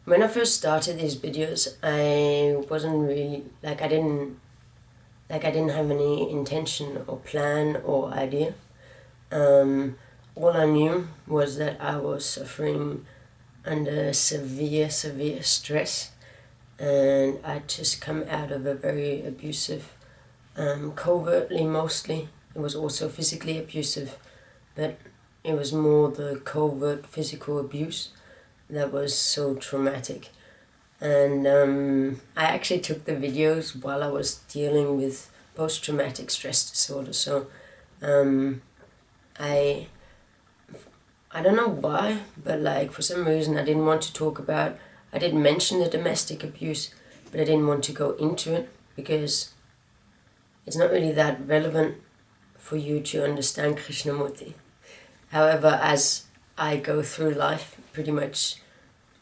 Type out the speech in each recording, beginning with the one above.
When I first started these videos, I wasn't really, I didn't have any intention or plan or idea. All I knew was that I was suffering under severe stress, and I'd just come out of a very abusive, covertly mostly. It was also physically abusive, but it was more the covert physical abuse that was so traumatic. And I actually took the videos while I was dealing with post-traumatic stress disorder. So I don't know why, but for some reason I didn't want to talk about, I didn't mention the domestic abuse, but I didn't want to go into it because it's not really that relevant for you to understand Krishnamurti. However, as I go through life, pretty much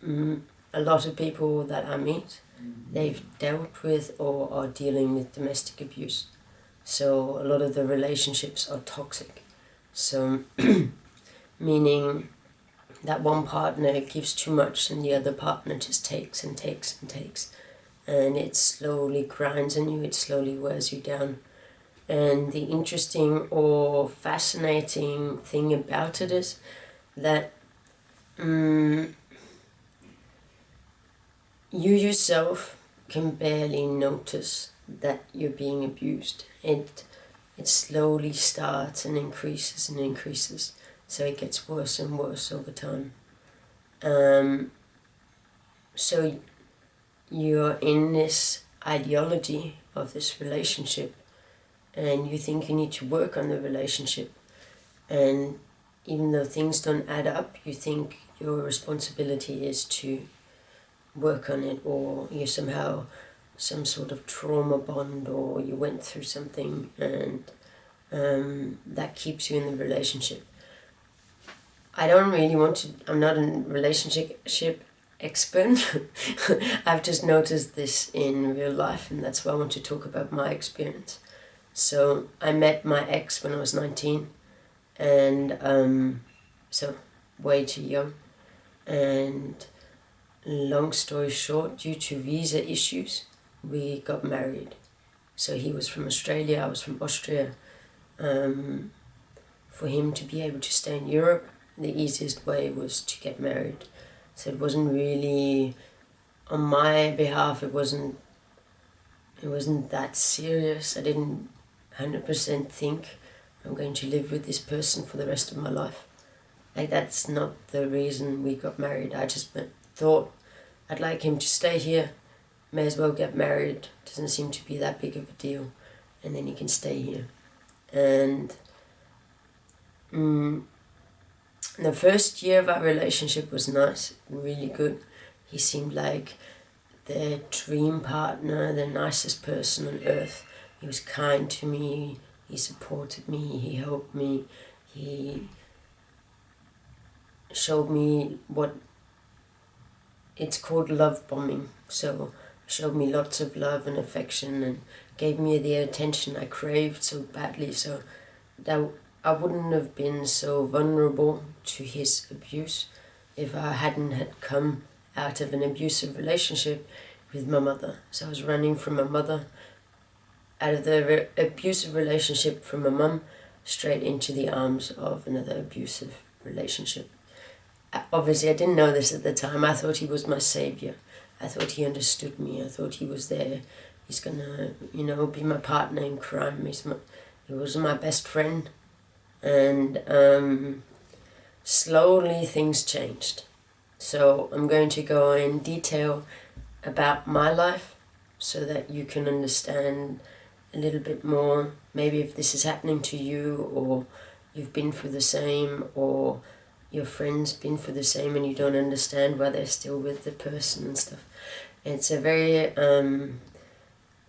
a lot of people that I meet, they've dealt with or are dealing with domestic abuse. So a lot of the relationships are toxic. So meaning that one partner gives too much and the other partner just takes and takes and takes. And it slowly grinds on you, it slowly wears you down. And the interesting or fascinating thing about it is that you yourself can barely notice that you're being abused. It slowly starts and increases and increases, so it gets worse and worse over time. So you're in this ideology of this relationship, and you think you need to work on the relationship, and even though things don't add up, you think your responsibility is to work on it, or you're somehow some sort of trauma bond, or you went through something and that keeps you in the relationship. I don't really want to, I'm not a relationship expert. I've just noticed this in real life, and that's why I want to talk about my experience. So I met my ex when I was 19, and so way too young, and long story short, due to visa issues, we got married. So he was from Australia, I was from Austria. For him to be able to stay in Europe, the easiest way was to get married. So it wasn't really, on my behalf, it wasn't that serious. I didn't 100% think I'm going to live with this person for the rest of my life. That's not the reason we got married. I just thought I'd like him to stay here, may as well get married, doesn't seem to be that big of a deal, and then he can stay here. And the first year of our relationship was nice, really good. He seemed like the dream partner, the nicest person on earth. He was kind to me, he supported me, he helped me, he showed me what it's called love bombing. So showed me lots of love and affection and gave me the attention I craved so badly, so that I wouldn't have been so vulnerable to his abuse if I hadn't had come out of an abusive relationship with my mother. So I was running from my mother, out of the abusive relationship from my mum, straight into the arms of another abusive relationship. Obviously, I didn't know this at the time. I thought he was my savior. I thought he understood me. I thought he was there. He's gonna, be my partner in crime. He was my best friend. And slowly things changed. So I'm going to go in detail about my life so that you can understand a little bit more. Maybe if this is happening to you, or you've been through the same, or your friend's been through the same and you don't understand why they're still with the person and stuff. It's a very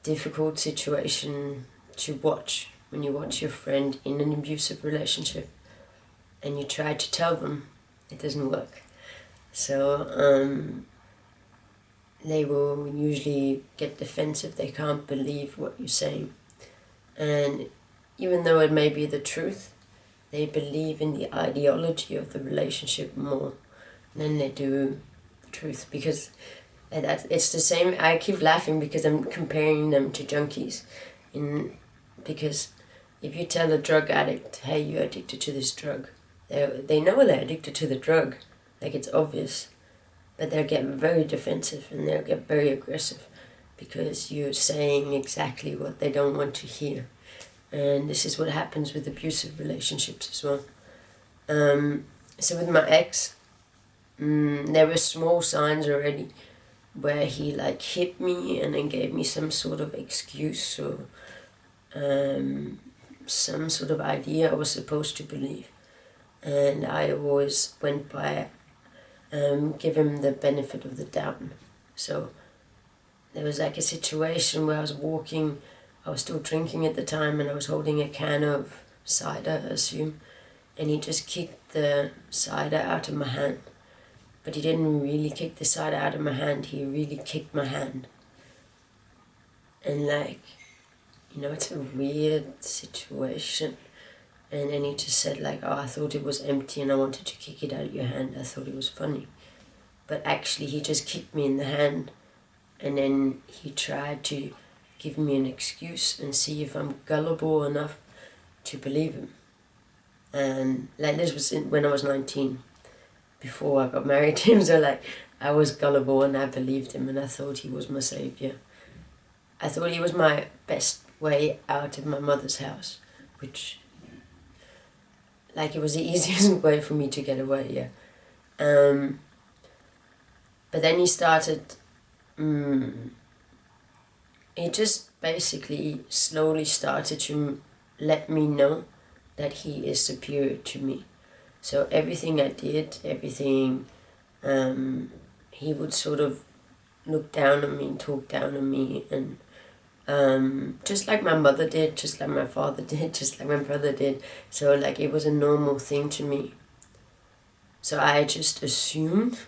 difficult situation to watch when you watch your friend in an abusive relationship and you try to tell them, it doesn't work. So they will usually get defensive. They can't believe what you're saying. And even though it may be the truth, they believe in the ideology of the relationship more than they do truth, because it's the same. I keep laughing because I'm comparing them to junkies, because if you tell a drug addict, hey, you're addicted to this drug, they know they're addicted to the drug, like it's obvious, but they'll get very defensive and they'll get very aggressive because you're saying exactly what they don't want to hear. And this is what happens with abusive relationships as well. So with my ex, there were small signs already where he like hit me and then gave me some sort of excuse or some sort of idea I was supposed to believe. And I always went by give him the benefit of the doubt. So there was like a situation where I was walking, I was still drinking at the time, and I was holding a can of cider, I assume, and he just kicked the cider out of my hand. But he didn't really kick the cider out of my hand, he really kicked my hand. And like, it's a weird situation. And then he just said like, oh, I thought it was empty and I wanted to kick it out of your hand. I thought it was funny. But actually he just kicked me in the hand, and then he tried to give me an excuse and see if I'm gullible enough to believe him. And like this was when I was 19, before I got married to him, so like I was gullible and I believed him and I thought he was my savior. I thought he was my best way out of my mother's house, which like it was the easiest way for me to get away, yeah. But then he started, he just basically slowly started to let me know that he is superior to me. So everything I did, he would sort of look down on me and talk down on me, and just like my mother did, just like my father did, just like my brother did. So like it was a normal thing to me. So I just assumed,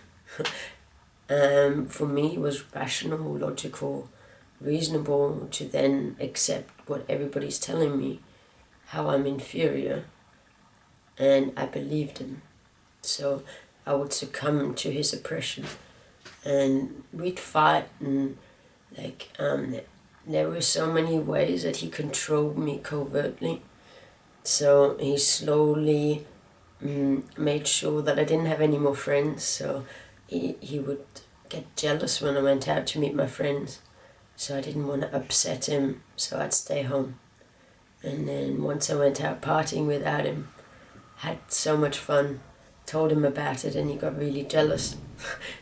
for me it was rational, logical, reasonable to then accept what everybody's telling me, how I'm inferior, and I believed him. So I would succumb to his oppression, and we'd fight, and like there were so many ways that he controlled me covertly. So he slowly made sure that I didn't have any more friends. So he would get jealous when I went out to meet my friends. So I didn't want to upset him, so I'd stay home. And then once I went out partying without him, had so much fun, told him about it, and he got really jealous.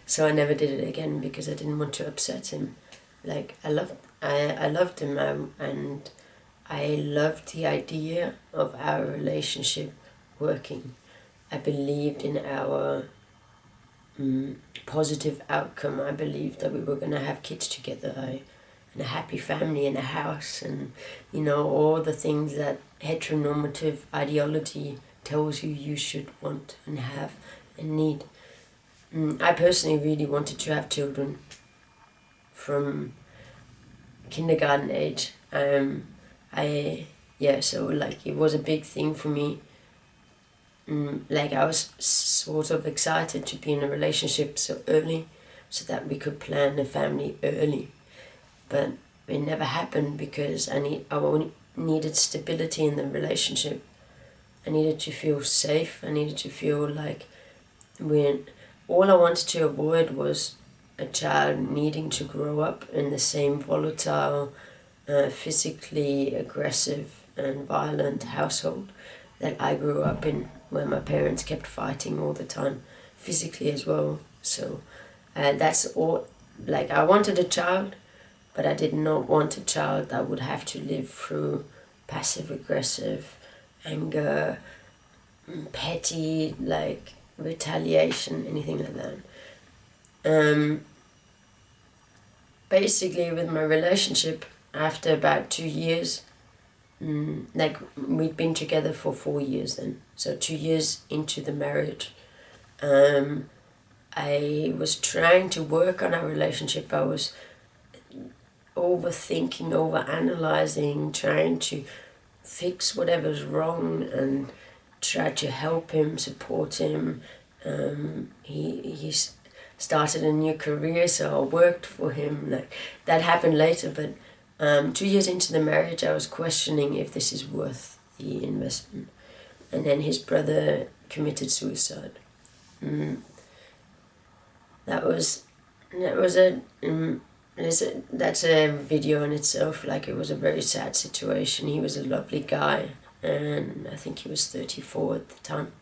So I never did it again because I didn't want to upset him. Like I loved him, and I loved the idea of our relationship working. I believed in our positive outcome. I believed that we were going to have kids together, and a happy family and a house, and all the things that heteronormative ideology tells you should want and have and need. I personally really wanted to have children from kindergarten age. So like it was a big thing for me. Like I was sort of excited to be in a relationship so early, so that we could plan a family early. But it never happened because I needed stability in the relationship. I needed to feel safe. I needed to feel like all I wanted to avoid was a child needing to grow up in the same volatile, physically aggressive and violent household that I grew up in, where my parents kept fighting all the time, physically as well. So that's all. Like I wanted a child, but I did not want a child that would have to live through passive aggressive anger, petty like retaliation, anything like that. Basically with my relationship, after about 2 years, like we'd been together for 4 years then, so 2 years into the marriage, I was trying to work on our relationship. I was overthinking, overanalyzing, trying to fix whatever's wrong and try to help him, support him. started a new career, so I worked for him. Like, that happened later, but 2 years into the marriage, I was questioning if this is worth the investment. And then his brother committed suicide. That's a video in itself. Like, it was a very sad situation. He was a lovely guy, and I think he was 34 at the time.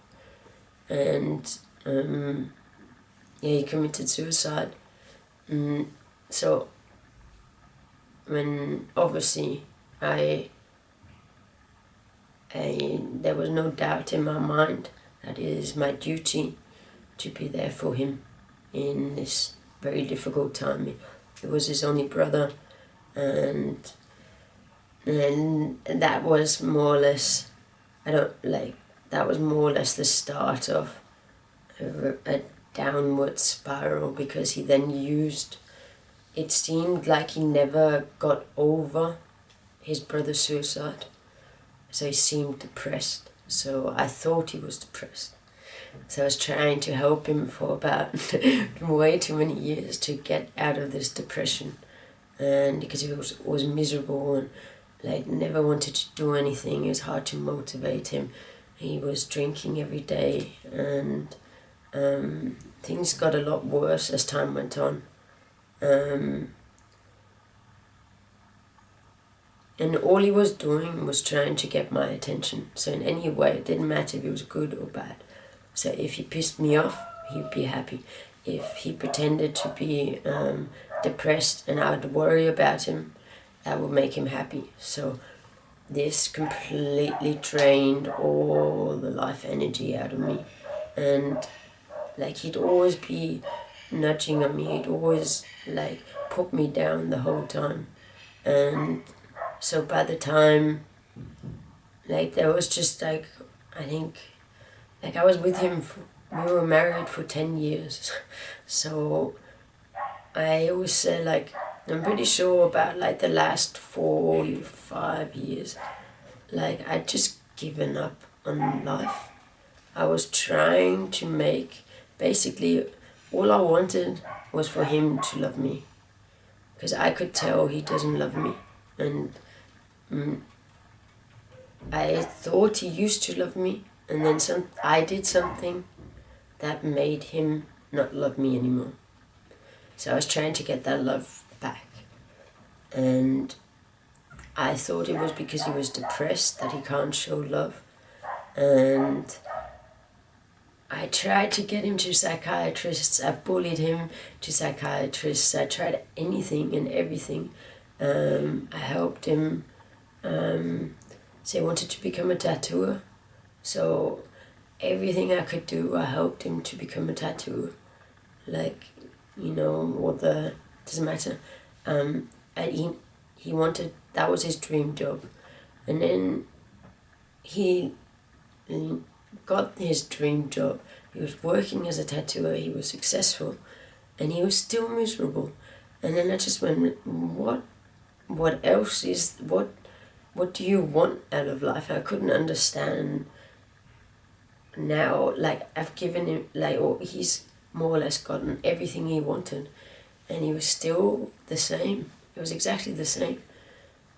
And he committed suicide. So when obviously there was no doubt in my mind that it is my duty to be there for him in this very difficult time. It was his only brother, and that was more or less, that was more or less the start of a downward spiral, because he then it seemed like he never got over his brother's suicide. So he seemed depressed. So I thought he was depressed. So I was trying to help him for about way too many years to get out of this depression. And because he was miserable and never wanted to do anything, it was hard to motivate him. He was drinking every day, and things got a lot worse as time went on. And all he was doing was trying to get my attention. So in any way, it didn't matter if it was good or bad. So if he pissed me off, he'd be happy. If he pretended to be depressed and I'd worry about him, that would make him happy. So this completely drained all the life energy out of me. And he'd always be nudging on me. He'd always put me down the whole time. And so by the time, there was just I think, I was with him, we were married for 10 years. So I always say, I'm pretty sure about the last 4 or 5 years, I'd just given up on life. I was trying to basically, all I wanted was for him to love me. Because I could tell he doesn't love me. And I thought he used to love me, and then I did something that made him not love me anymore. So I was trying to get that love back. And I thought it was because he was depressed that he can't show love. And I tried to get him to psychiatrists. I bullied him to psychiatrists. I tried anything and everything. I helped him. So he wanted to become a tattooer. So everything I could do, I helped him to become a tattooer. Doesn't matter. And he wanted, that was his dream job. And then he got his dream job. He was working as a tattooer, he was successful, and he was still miserable. And then I just went, what else is, what do you want out of life? I couldn't understand now, I've given him, he's more or less gotten everything he wanted, and he was still the same. It was exactly the same.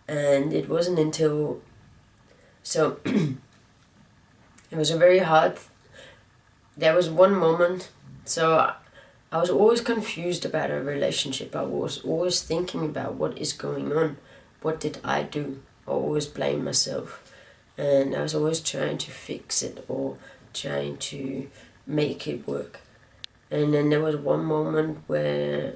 And it wasn't until, so it was a very hard, there was one moment, so I was always confused about a relationship. I was always thinking about what is going on. What did I do? I always blame myself. And I was always trying to fix it or trying to make it work. And then there was one moment where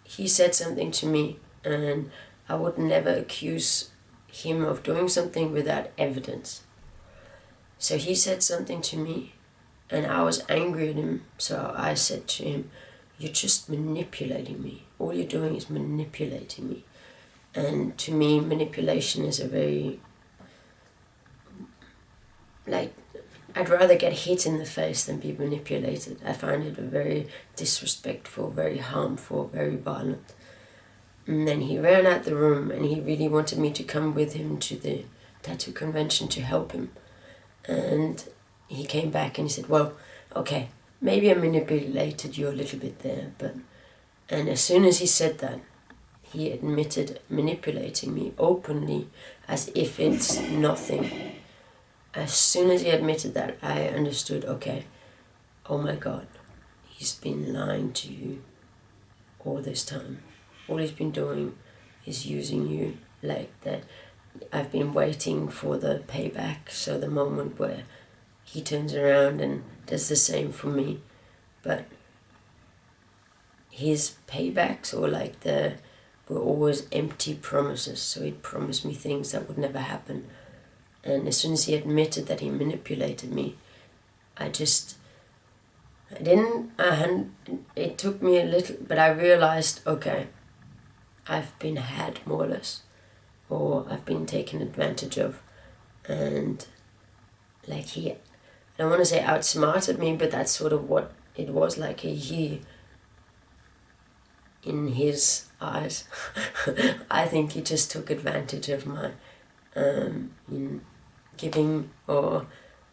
he said something to me, and I would never accuse him of doing something without evidence. So he said something to me, and I was angry at him. So I said to him, "You're just manipulating me. All you're doing is manipulating me." And to me, manipulation is a very, I'd rather get hit in the face than be manipulated. I find it very disrespectful, very harmful, very violent. And then he ran out the room, and he really wanted me to come with him to the tattoo convention to help him. And he came back and he said, "Well, okay, maybe I manipulated you a little bit there, but, and as soon as he said that, he admitted manipulating me openly as if it's nothing. As soon as he admitted that, I understood, okay, oh my God, he's been lying to you all this time. All he's been doing is using you like that. I've been waiting for the payback, so the moment where he turns around and does the same for me. But his paybacks were always empty promises. So he'd promise me things that would never happen. And as soon as he admitted that he manipulated me, it took me a little, but I realized, okay, I've been had more or less, or I've been taken advantage of. And like he, I don't want to say outsmarted me, but that's sort of what it was like. He in his eyes, I think he just took advantage of my giving, or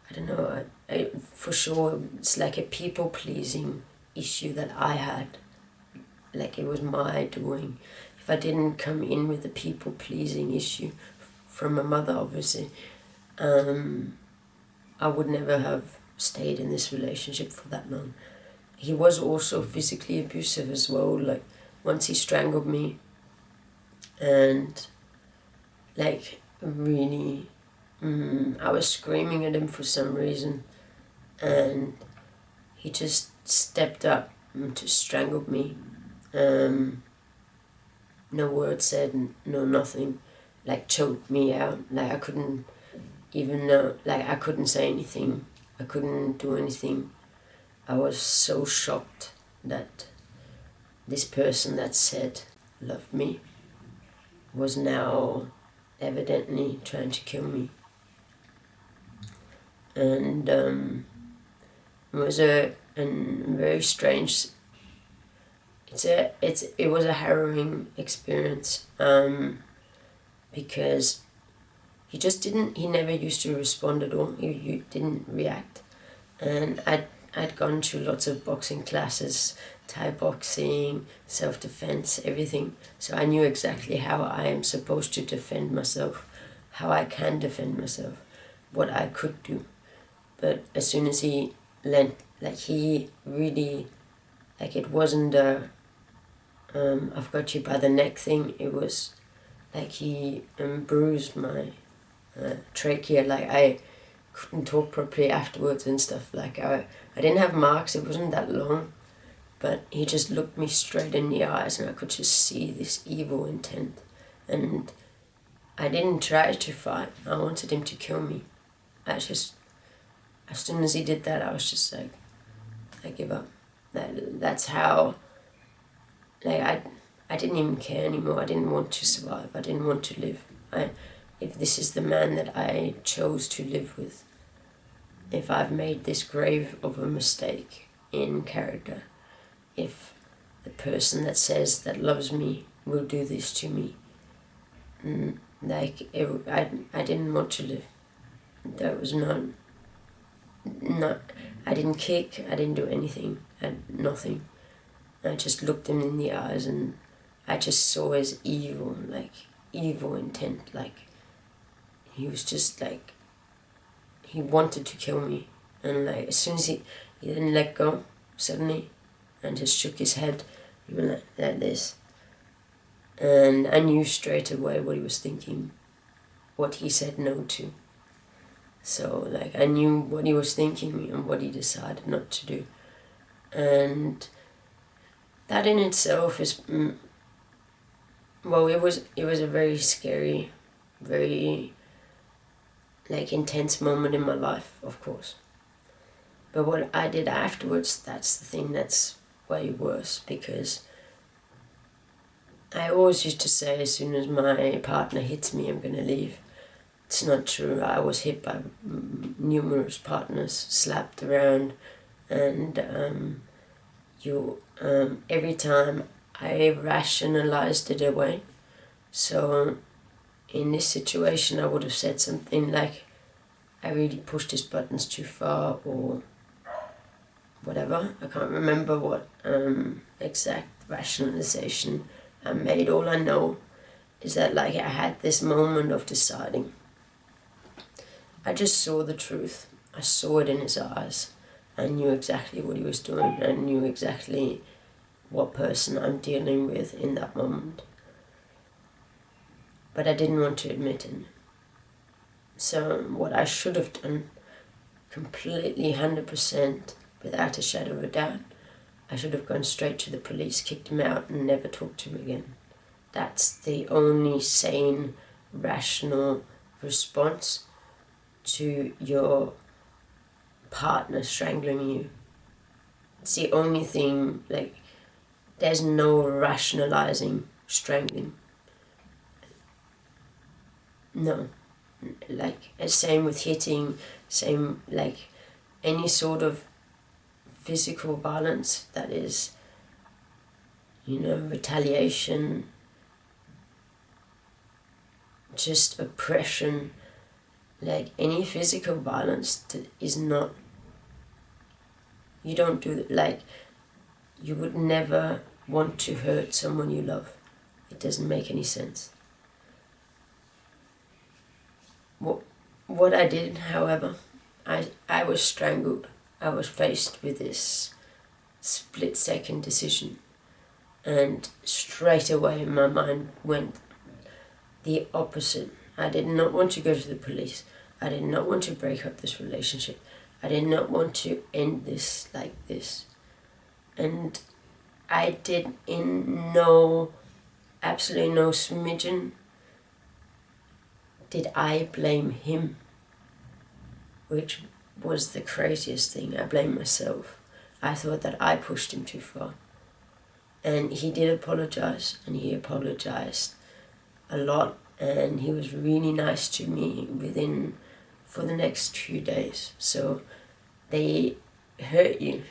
I don't know, for sure it's like a people-pleasing issue that I had. Like it was my doing. If I didn't come in with a people-pleasing issue from my mother, obviously, I would never have stayed in this relationship for that long. He was also physically abusive as well. Like once he strangled me, and like really, I was screaming at him for some reason, and he just stepped up to strangle me. No word said, no nothing, like choked me out. Like I couldn't even know, like I couldn't say anything. I couldn't do anything. I was so shocked that this person that said loved me was now evidently trying to kill me. And it was a very strange. It was a harrowing experience, because he never used to respond at all. He didn't react, and I'd gone to lots of boxing classes, Thai boxing, self-defense, everything. So I knew exactly how I am supposed to defend myself, how I can defend myself, what I could do. But as soon as he he really, like it wasn't a I've got you by the neck thing. It was like he bruised my trachea. Like I couldn't talk properly afterwards and stuff. Like I didn't have marks. It wasn't that long, but he just looked me straight in the eyes, and I could just see this evil intent. And I didn't try to fight. I wanted him to kill me. As soon as he did that, I was just like, I give up. That's how. Like I didn't even care anymore. I didn't want to survive. I didn't want to live. If this is the man that I chose to live with, if I've made this grave of a mistake in character, if the person that says that loves me will do this to me, I didn't want to live. That was not. I didn't kick. I didn't do anything. Nothing. I just looked him in the eyes, and I just saw his evil intent. Like he was just like, he wanted to kill me. And like as soon as he didn't let go suddenly, and just shook his head, he went like this. And I knew straight away what he was thinking, what he said no to. So like I knew what he was thinking and what he decided not to do. And that in itself is, well, it was a very scary, very like intense moment in my life, of course. But what I did afterwards, that's the thing that's way worse, because I always used to say as soon as my partner hits me, I'm gonna leave. It's not true. I was hit by numerous partners, slapped around, and every time I rationalized it away. So in this situation, I would have said something like, I really pushed his buttons too far, or whatever, I can't remember what exact rationalization I made. All I know is that like I had this moment of deciding. I just saw the truth. I saw it in his eyes. I knew exactly what he was doing. I knew exactly what person I'm dealing with in that moment. But I didn't want to admit it. So what I should have done, completely 100%, without a shadow of a doubt, I should have gone straight to the police, kicked him out, and never talked to him again. That's the only sane, rational response to your partner strangling you. It's the only thing, like, there's no rationalizing strangling. No. Like, same with hitting, same, like, any sort of physical violence that is, retaliation, just oppression, like any physical violence that is not, you don't do, like, you would never want to hurt someone you love. It doesn't make any sense. What I did, however, I was strangled. I was faced with this split-second decision, and straight away my mind went the opposite. I did not want to go to the police. I did not want to break up this relationship. I did not want to end this like this. And I did absolutely no smidgen did I blame him, which was the craziest thing. I blamed myself. I thought that I pushed him too far. And he did apologize, and he apologized a lot, and he was really nice to me for the next few days. So they hurt you,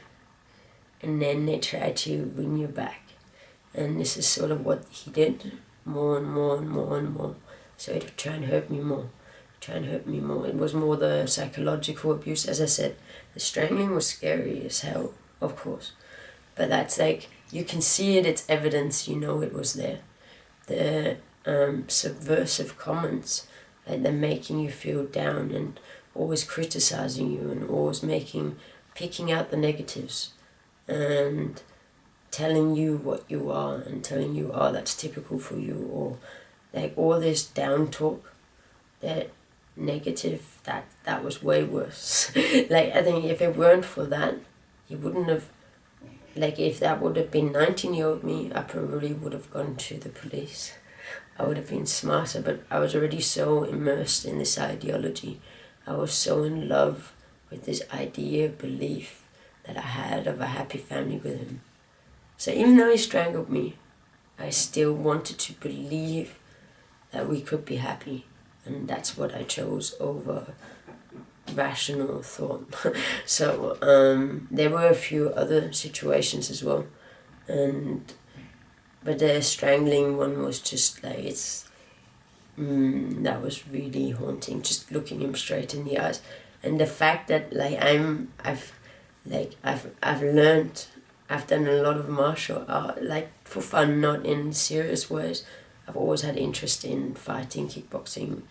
and then they try to win you back. And this is sort of what he did, more and more and more and more. So he'd try and hurt me more. It was more the psychological abuse. As I said, the strangling was scary as hell, of course. But that's like, you can see it, it's evidence, it was there. The subversive comments, like they're making you feel down and always criticizing you and always picking out the negatives and telling you what you are and telling you, oh, that's typical for you, or like all this down talk, that negative, that was way worse. Like, I think if it weren't for that, he wouldn't have, like, if that would have been 19-year-old me, I probably would have gone to the police. I would have been smarter, but I was already so immersed in this ideology. I was so in love with this idea, belief that I had of a happy family with him. So even though he strangled me, I still wanted to believe that we could be happy. And that's what I chose over rational thought. So there were a few other situations as well. But the strangling one was just like, that was really haunting, just looking him straight in the eyes. And the fact that like I've learned, I've done a lot of martial art, like for fun, not in serious ways. I've always had interest in fighting, kickboxing.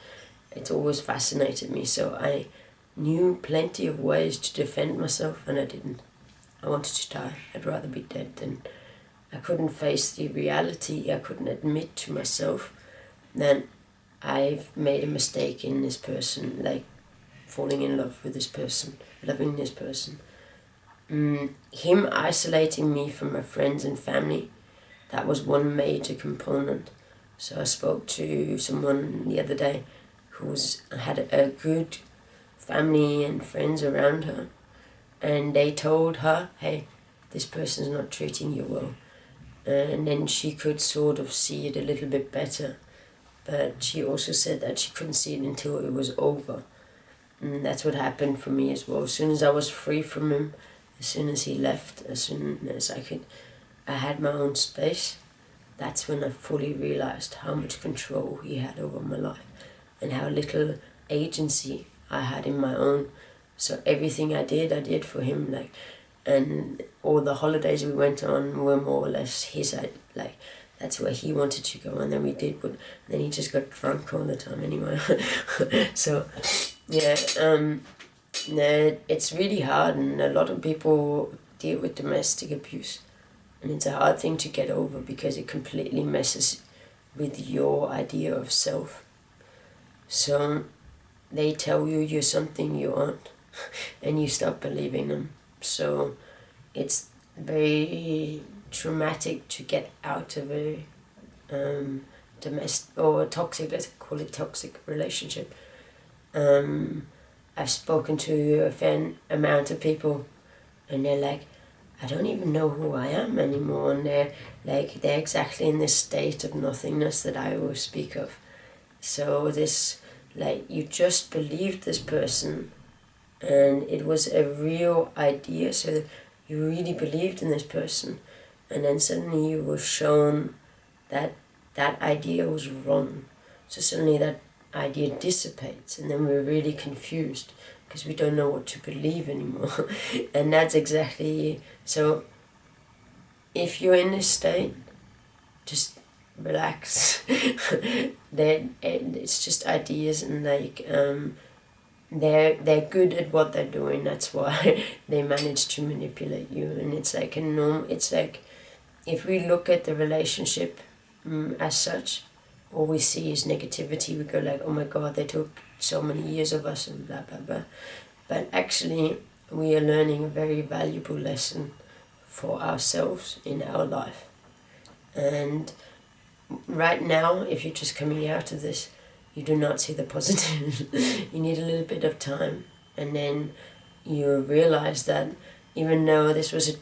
It's always fascinated me. So I knew plenty of ways to defend myself, and I didn't. I wanted to die. I'd rather be dead than... I couldn't face the reality. I couldn't admit to myself that I've made a mistake in this person, like falling in love with this person, loving this person. Him isolating me from my friends and family, that was one major component. So I spoke to someone the other day who had a good family and friends around her, and they told her, hey, this person's not treating you well. And then she could sort of see it a little bit better, but she also said that she couldn't see it until it was over. And that's what happened for me as well. As soon as I was free from him, as soon as he left, as soon as I had my own space, that's when I fully realized how much control he had over my life and how little agency I had in my own. So everything I did for him. Like, and all the holidays we went on were more or less his, like, that's where he wanted to go, and then we did, but then he just got drunk all the time anyway. So, yeah, no, it's really hard, and a lot of people deal with domestic abuse, and it's a hard thing to get over because it completely messes with your idea of self. So they tell you you're something you aren't, and you stop believing them. So it's very traumatic to get out of a domestic or toxic, let's call it toxic relationship. I've spoken to a fair amount of people, and they're like, I don't even know who I am anymore, and they're exactly in this state of nothingness that I always speak of. So this, like, you just believed this person, and it was a real idea, so you really believed in this person, and then suddenly you were shown that that idea was wrong. So suddenly that idea dissipates, and then we're really confused because we don't know what to believe anymore. And that's exactly, so if you're in this state, just relax. It's just ideas, and like they're good at what they're doing. That's why they manage to manipulate you. And it's like it's like, if we look at the relationship as such, all we see is negativity. We go like, oh my god, they took so many years of us and blah blah blah. But actually we are learning a very valuable lesson for ourselves in our life. And right now, if you're just coming out of this, you do not see the positive. You need a little bit of time, and then you realize that even though this was a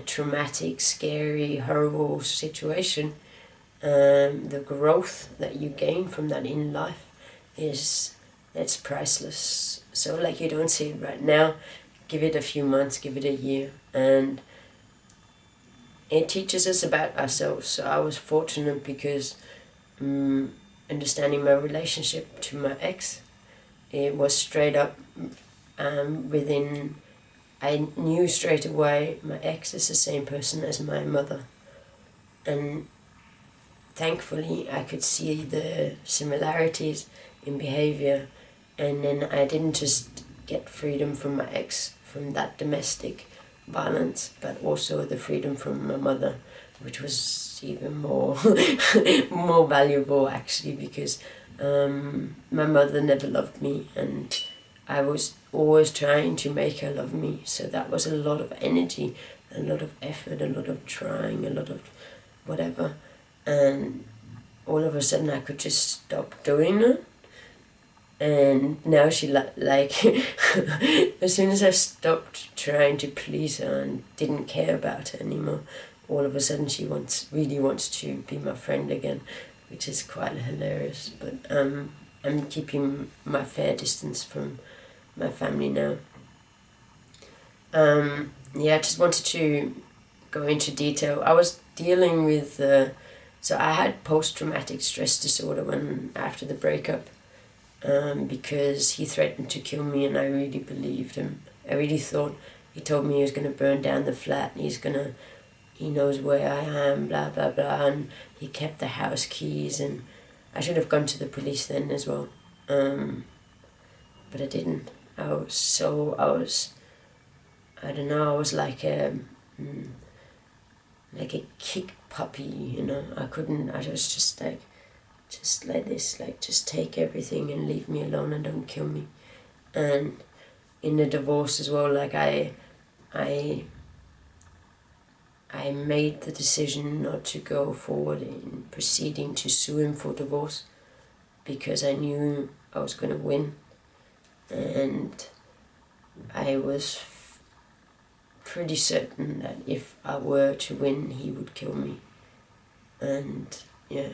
traumatic, scary, horrible situation, the growth that you gain from that in life it's priceless. So like, you don't see it right now, give it a few months, give it a year, and it teaches us about ourselves. So I was fortunate because understanding my relationship to my ex, it was straight up I knew straight away my ex is the same person as my mother, and thankfully I could see the similarities in behavior, and then I didn't just get freedom from my ex, from that domestic violence, but also the freedom from my mother, which was even more more valuable actually, because my mother never loved me, and I was always trying to make her love me. So that was a lot of energy, a lot of effort, a lot of trying, a lot of whatever, and all of a sudden I could just stop doing it. And now she like as soon as I stopped trying to please her and didn't care about her anymore, all of a sudden she really wants to be my friend again, which is quite hilarious. But I'm keeping my fair distance from my family now. I just wanted to go into detail. I was dealing with so I had post-traumatic stress disorder after the breakup. Because he threatened to kill me, and I really believed him. I really thought he told me he was going to burn down the flat, and he knows where I am, blah blah blah, and he kept the house keys, and I should have gone to the police then as well, but I didn't. I was like a kick puppy, I was just like this, like, just take everything and leave me alone and don't kill me. And in the divorce as well, like I made the decision not to go forward in proceeding to sue him for divorce, because I knew I was going to win, and I was pretty certain that if I were to win, he would kill me. And yeah,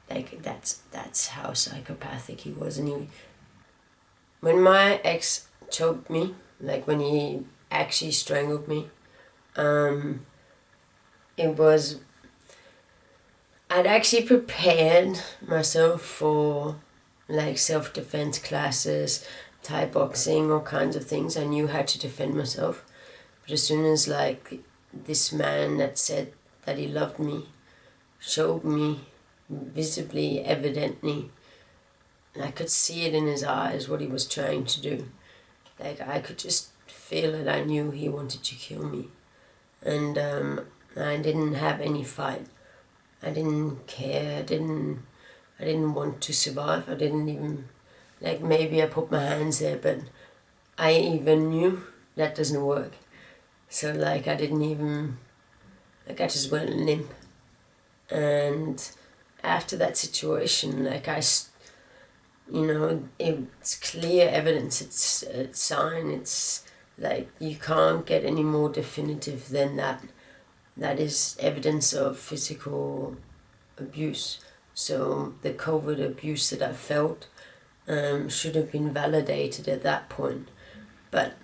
like that's how psychopathic he was. And when my ex choked me, like when he actually strangled me, I'd actually prepared myself for like self-defense classes, Thai boxing, all kinds of things. I knew how to defend myself, But as soon as like this man that said that he loved me showed me visibly, evidently, and I could see it in his eyes what he was trying to do. Like I could just feel it. I knew he wanted to kill me, and I didn't have any fight. I didn't care. I didn't want to survive. I didn't even, like, maybe I put my hands there, but I even knew that doesn't work. So like I didn't even, like I just went limp. And after that situation, like it's clear evidence, it's a sign, it's like you can't get any more definitive than that. That is evidence of physical abuse. So the covert abuse that I felt should have been validated at that point. But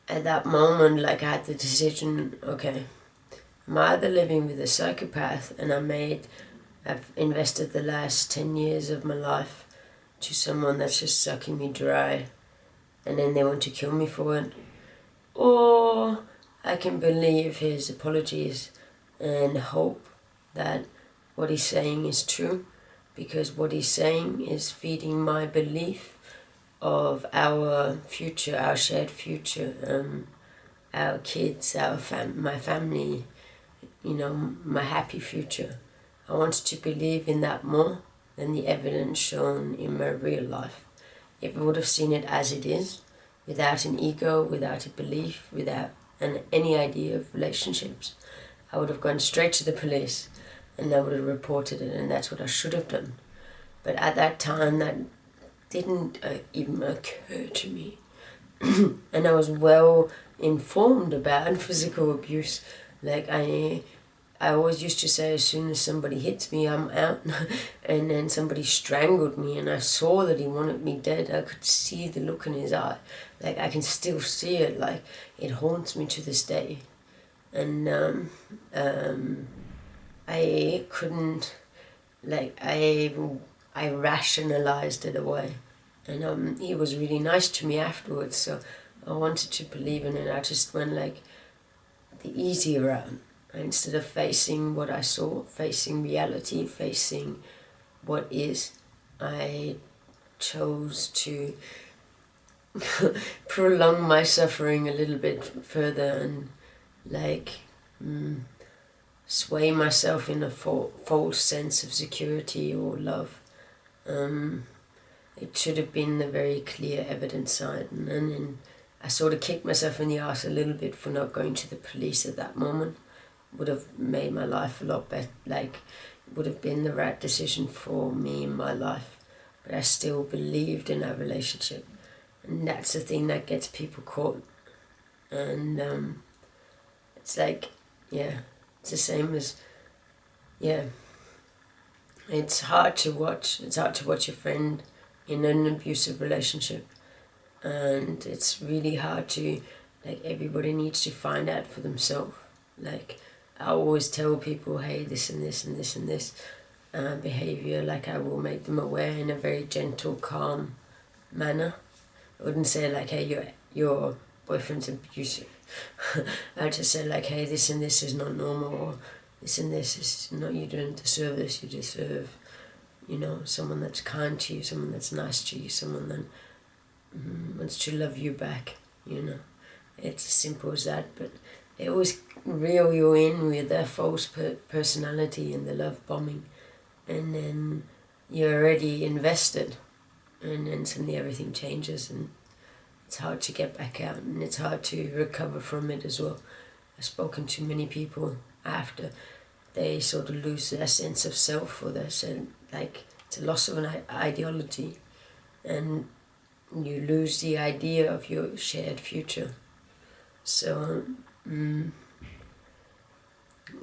at that moment, like I had the decision, okay, I'm either living with a psychopath and I've invested the last 10 years of my life to someone that's just sucking me dry and then they want to kill me for it, or I can believe his apologies and hope that what he's saying is true, because what he's saying is feeding my belief of our future, our shared future, our kids, my family, my happy future. I wanted to believe in that more than the evidence shown in my real life. If I would have seen it as it is, without an ego, without a belief, without any idea of relationships, I would have gone straight to the police and I would have reported it, and that's what I should have done. But at that time, that didn't even occur to me. And I was well informed about physical abuse. Like I always used to say, as soon as somebody hits me, I'm out. And then somebody strangled me and I saw that he wanted me dead. I could see the look in his eye. Like I can still see it. Like it haunts me to this day. And I couldn't, like I rationalized it away. And he was really nice to me afterwards, so I wanted to believe in it. I just went like the easy route. Instead of facing what I saw, facing reality, facing what is, I chose to prolong my suffering a little bit further and sway myself in a false sense of security or love. It should have been the very clear evidence side, and then I sort of kicked myself in the arse a little bit for not going to the police at that moment. Would have made my life a lot better, would have been the right decision for me in my life. But I still believed in our relationship, and that's the thing that gets people caught. And it's like, it's the same as, it's hard to watch. It's hard to watch your friend in an abusive relationship, and it's really hard to, everybody needs to find out for themselves. I always tell people, hey, this and this and this and this behavior, I will make them aware in a very gentle, calm manner. I wouldn't say hey, your boyfriend's abusive. I'd just say hey, this and this is not normal, or this and this is not, you don't deserve this, you deserve, someone that's kind to you, someone that's nice to you, someone that wants to love you back, It's as simple as that, but they always reel you in with their false personality and the love bombing, and then you're already invested, and then suddenly everything changes, and it's hard to get back out, and it's hard to recover from it as well. I've spoken to many people after they sort of lose their sense of self, or they said it's a loss of an ideology, and you lose the idea of your shared future. So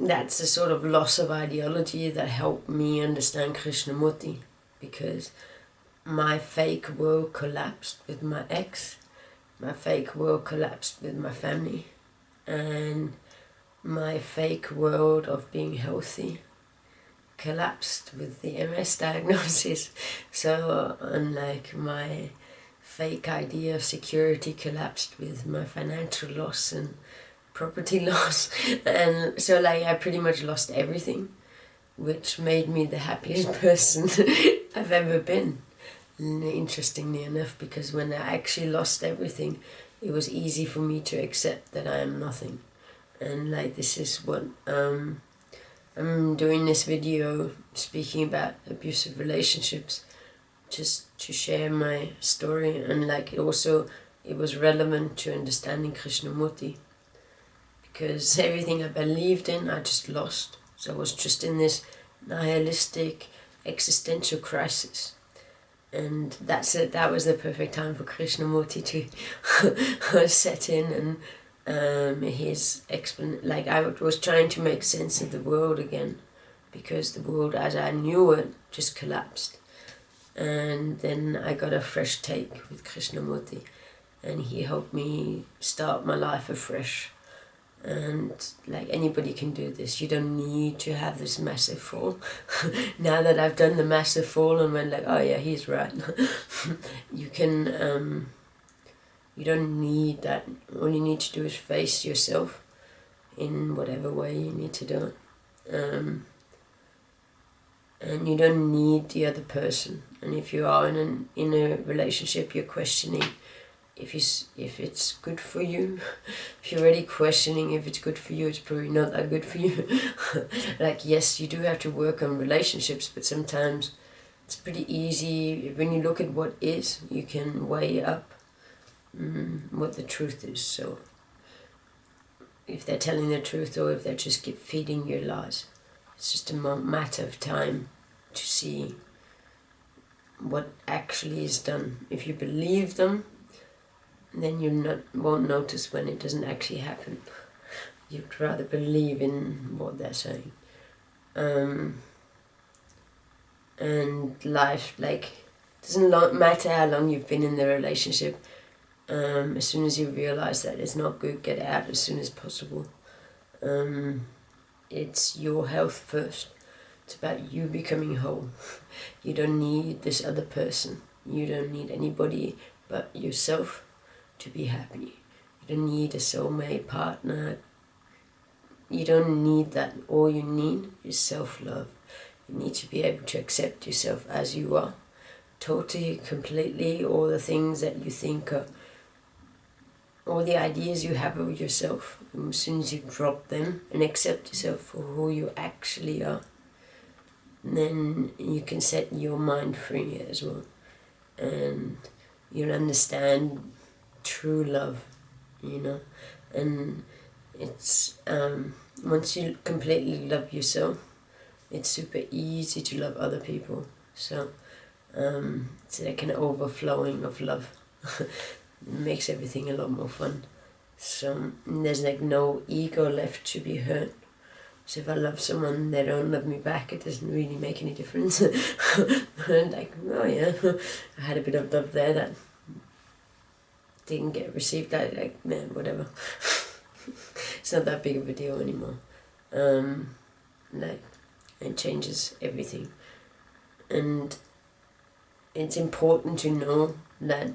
that's a sort of loss of ideology that helped me understand Krishnamurti, because my fake world collapsed with my ex, my fake world collapsed with my family, and my fake world of being healthy collapsed with the MS diagnosis. So unlike my fake idea of security collapsed with my financial loss and property loss. And so like I pretty much lost everything, which made me the happiest person I've ever been. Interestingly enough, because when I actually lost everything, it was easy for me to accept that I am nothing. And like this is what I'm doing this video speaking about abusive relationships, just to share my story. And like it was relevant to understanding Krishnamurti, because everything I believed in I just lost. So I was just in this nihilistic existential crisis. And that was the perfect time for Krishnamurti to set in, and his like I was trying to make sense of the world again, because the world as I knew it just collapsed. And then I got a fresh take with Krishnamurti, and he helped me start my life afresh. And like anybody can do this. You don't need to have this massive fall. Now that I've done the massive fall and went like, oh yeah, he's right. You can, you don't need that. All you need to do is face yourself in whatever way you need to do it. And you don't need the other person. And if you are in a relationship, you're questioning if it's good for you. If you're already questioning if it's good for you, it's probably not that good for you. Like, yes, you do have to work on relationships, but sometimes it's pretty easy. When you look at what is, you can weigh up what the truth is. So if they're telling the truth or if they're just keep feeding your lies, it's just a matter of time to see what actually is done. If you believe them, then you won't notice when it doesn't actually happen. You'd rather believe in what they're saying. And life, like, doesn't matter how long you've been in the relationship. As soon as you realize that it's not good, get out as soon as possible. It's your health first. It's about you becoming whole. You don't need this other person. You don't need anybody but yourself to be happy. You don't need a soulmate partner. You don't need that. All you need is self-love. You need to be able to accept yourself as you are. Totally, completely, all the things that you think are, all the ideas you have of yourself. And as soon as you drop them and accept yourself for who you actually are, then you can set your mind free as well. And you'll understand true love, you know. And it's once you completely love yourself, it's super easy to love other people. So it's like an overflowing of love. It makes everything a lot more fun. So there's like no ego left to be hurt. So if I love someone, they don't love me back, it doesn't really make any difference. And like, oh yeah, I had a bit of love there that didn't get received. Like, man, whatever. It's not that big of a deal anymore. Like, it changes everything. And it's important to know that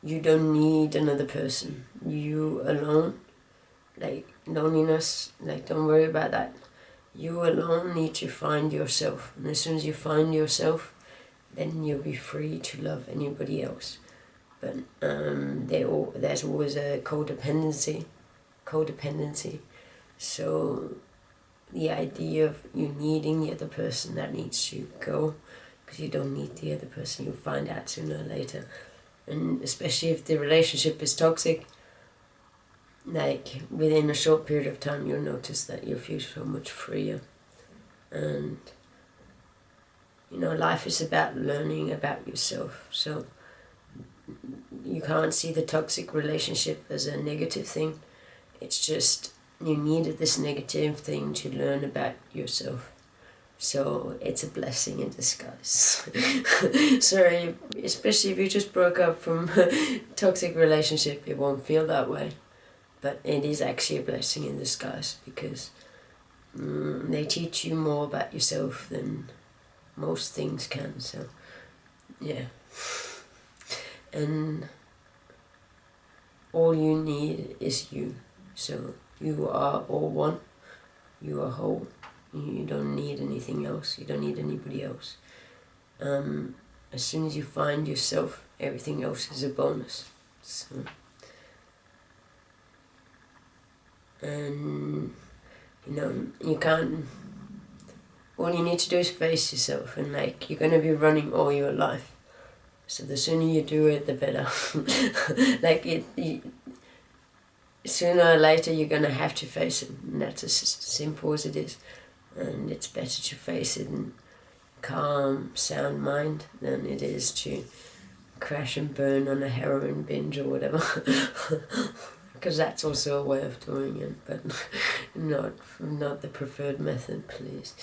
you don't need another person. You alone, like loneliness, like don't worry about that. You alone need to find yourself. And as soon as you find yourself, then you'll be free to love anybody else. But there's always a codependency. So the idea of you needing the other person, that needs to go, because you don't need the other person. You'll find out sooner or later. And especially if the relationship is toxic, like within a short period of time you'll notice that you'll feel so much freer. And you know, life is about learning about yourself. So you can't see the toxic relationship as a negative thing. It's just you needed this negative thing to learn about yourself. So it's a blessing in disguise. Sorry, especially if you just broke up from a toxic relationship, it won't feel that way. But it is actually a blessing in disguise, because they teach you more about yourself than most things can. So, yeah. and all you need is you. So you are all one, you are whole, you don't need anything else, you don't need anybody else. As soon as you find yourself, everything else is a bonus. So, and you can't, all you need to do is face yourself, and like, you're going to be running all your life. So the sooner you do it, the better. Sooner or later you're going to have to face it, and that's as simple as it is. And it's better to face it in calm, sound mind than it is to crash and burn on a heroin binge or whatever. Because that's also a way of doing it, but not the preferred method, please.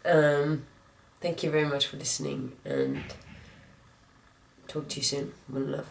Thank you very much for listening, and talk to you soon. One love.